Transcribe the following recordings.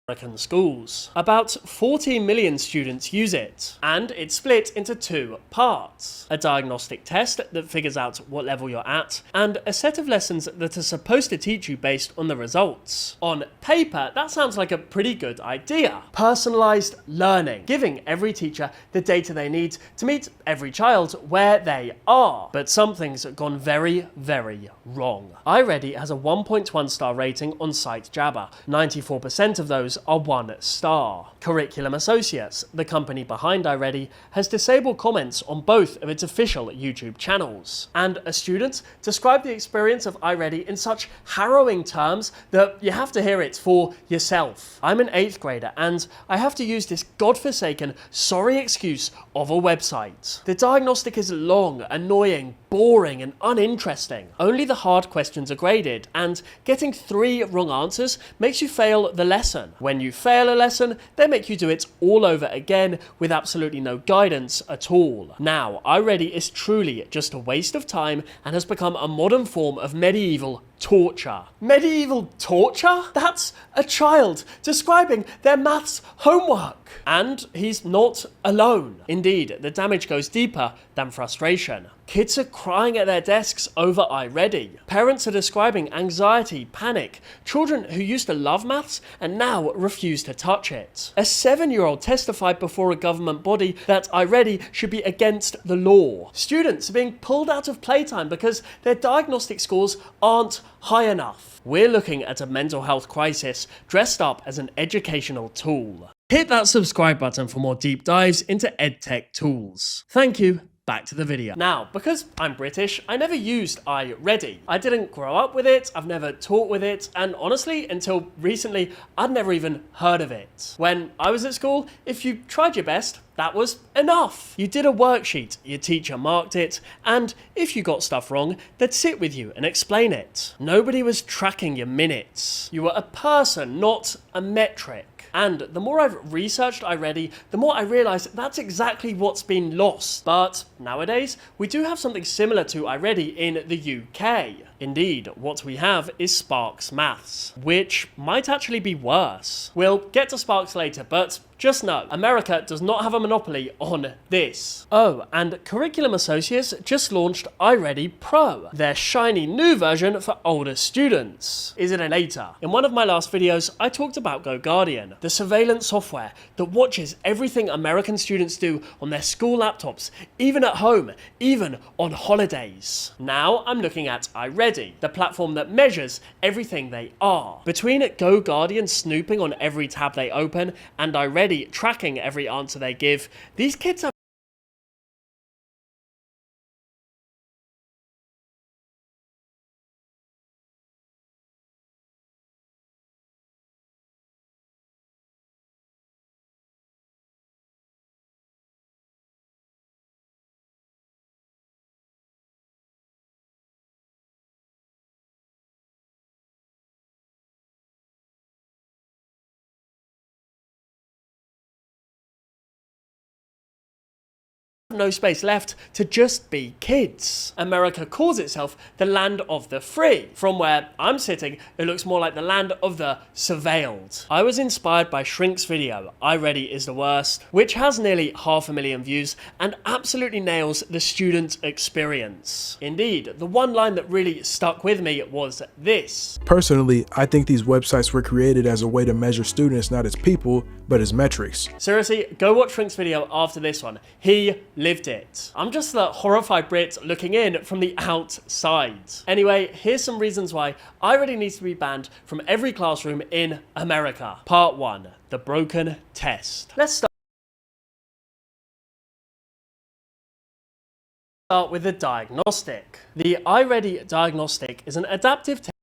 American schools. About 14 million students use it, and it's split into two parts: a diagnostic test that figures out what level you're at, and a set of lessons that are supposed to teach you based on the results. On paper, that sounds like a pretty good idea. Personalized learning, giving every teacher the data they need to meet every child where they are. But something's gone very, very wrong. iReady has a 1.1 star rating on Site Jabber. 94% of those are 1 star. Curriculum Associates, the company behind iReady, has disabled comments on both of its official YouTube channels. And a student described the experience of iReady in such harrowing terms that you have to hear it for yourself. I'm an 8th grader and I have to use this godforsaken, sorry excuse of a website. The diagnostic is long, annoying, boring and uninteresting. Only the hard questions are graded, and getting 3 wrong answers makes you fail the lesson. When you fail a lesson, they make you do it all over again with absolutely no guidance at all. Now, iReady is truly just a waste of time and has become a modern form of medieval torture. Medieval torture? That's a child describing their maths homework. And he's not alone. Indeed, the damage goes deeper than frustration. Kids are crying at their desks over iReady. Parents are describing anxiety, panic, children who used to love maths and now refuse to touch it. A 7-year-old testified before a government body that iReady should be against the law. Students are being pulled out of playtime because their diagnostic scores aren't high enough. We're looking at a mental health crisis dressed up as an educational tool. Hit that subscribe button for more deep dives into EdTech tools. Thank you. Back to the video. Now, because I'm British, I never used iReady. I didn't grow up with it, I've never taught with it, and honestly, until recently, I'd never even heard of it. When I was at school, if you tried your best, that was enough. You did a worksheet, your teacher marked it, and if you got stuff wrong, they'd sit with you and explain it. Nobody was tracking your minutes. You were a person, not a metric. And the more I've researched iReady, the more I realise that's exactly what's been lost. But nowadays, we do have something similar to iReady in the UK. Indeed, what we have is Sparks Maths, which might actually be worse. We'll get to Sparks later, but just know, America does not have a monopoly on this. Oh, and Curriculum Associates just launched iReady Pro, their shiny new version for older students. Is it a later? In one of my last videos, I talked about GoGuardian, the surveillance software that watches everything American students do on their school laptops, even at home, even on holidays. Now I'm looking at iReady, the platform that measures everything they are. Between GoGuardian snooping on every tab they open and iReady tracking every answer they give, these kids have no space left to just be kids. America calls itself the land of the free. From where I'm sitting, it looks more like the land of the surveilled. I was inspired by Shrink's video, iReady is the worst, which has nearly 500,000 views and absolutely nails the student experience. Indeed, the one line that really stuck with me was this. Personally, I think these websites were created as a way to measure students not as people, but as metrics. Seriously, go watch Shrink's video after this one. He lived it. I'm just the horrified Brit looking in from the outside. Anyway, here's some reasons why iReady needs to be banned from every classroom in America. Part 1. The broken test. Let's start with the diagnostic. The iReady diagnostic is an adaptive test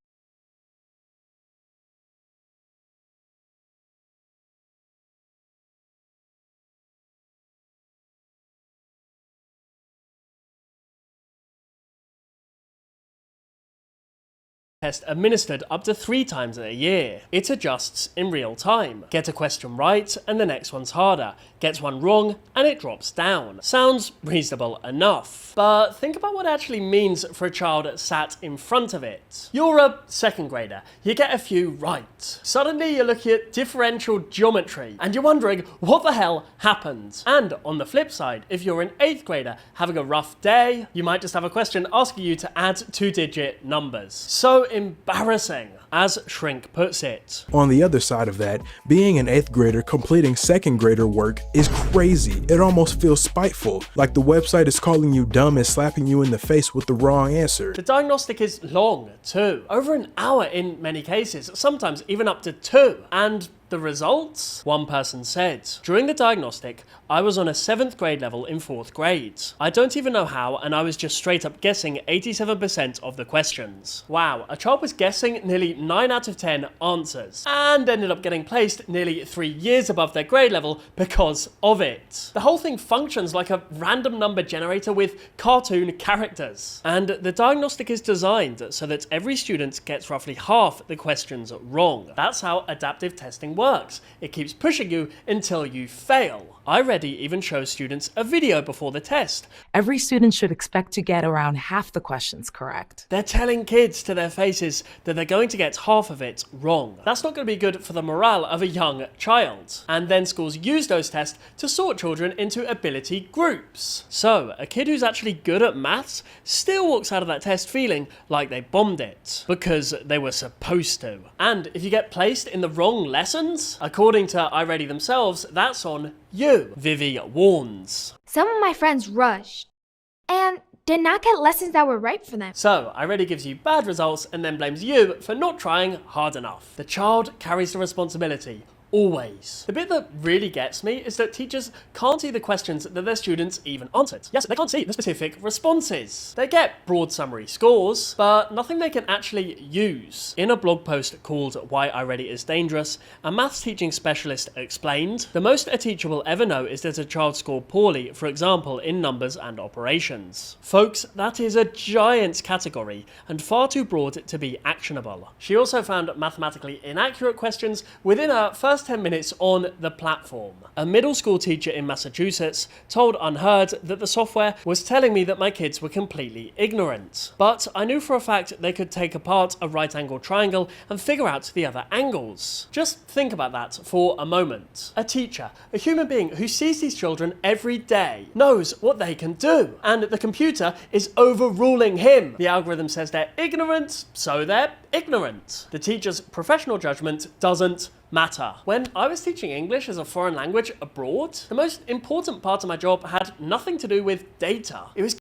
administered up to 3 times a year. It adjusts in real time. Get a question right and the next one's harder. gets one wrong, and it drops down. Sounds reasonable enough. But think about what it actually means for a child sat in front of it. You're a second grader, you get a few right. Suddenly you're looking at differential geometry, and you're wondering what the hell happened. And on the flip side, if you're an 8th grader having a rough day, you might just have a question asking you to add 2-digit numbers. So embarrassing, as Shrink puts it. On the other side of that, being an 8th grader completing 2nd grader work is crazy. It almost feels spiteful, like the website is calling you dumb and slapping you in the face with the wrong answer. The diagnostic is long too, over an hour in many cases, sometimes even up to 2. And the results? One person said, "During the diagnostic, I was on a 7th grade level in 4th grade. I don't even know how, and I was just straight up guessing 87% of the questions." Wow, a child was guessing nearly 9 out of 10 answers, and ended up getting placed nearly 3 years above their grade level because of it. The whole thing functions like a random number generator with cartoon characters. And the diagnostic is designed so that every student gets roughly half the questions wrong. That's how adaptive testing works. It keeps pushing you until you fail. iReady even shows students a video before the test. Every student should expect to get around half the questions correct. They're telling kids to their faces that they're going to get half of it wrong. That's not going to be good for the morale of a young child. And then schools use those tests to sort children into ability groups. So a kid who's actually good at maths still walks out of that test feeling like they bombed it because they were supposed to. And if you get placed in the wrong lessons, according to iReady themselves, that's on you, Vivi warns. Some of my friends rushed and did not get lessons that were right for them. So, iReady gives you bad results and then blames you for not trying hard enough. The child carries the responsibility. Always. The bit that really gets me is that teachers can't see the questions that their students even answered. Yes, they can't see the specific responses. They get broad summary scores, but nothing they can actually use. In a blog post called Why iReady is Dangerous, a maths teaching specialist explained, "The most a teacher will ever know is that a child scored poorly, for example, in numbers and operations. Folks, that is a giant category and far too broad to be actionable." She also found mathematically inaccurate questions within her first 10 minutes on the platform. A middle school teacher in Massachusetts told Unheard that the software was telling me that my kids were completely ignorant. But I knew for a fact they could take apart a right-angled triangle and figure out the other angles. Just think about that for a moment. A teacher, a human being who sees these children every day, knows what they can do, and the computer is overruling him. The algorithm says they're ignorant, so they're ignorant. The teacher's professional judgment doesn't matter. When I was teaching English as a foreign language abroad, the most important part of my job had nothing to do with data. It was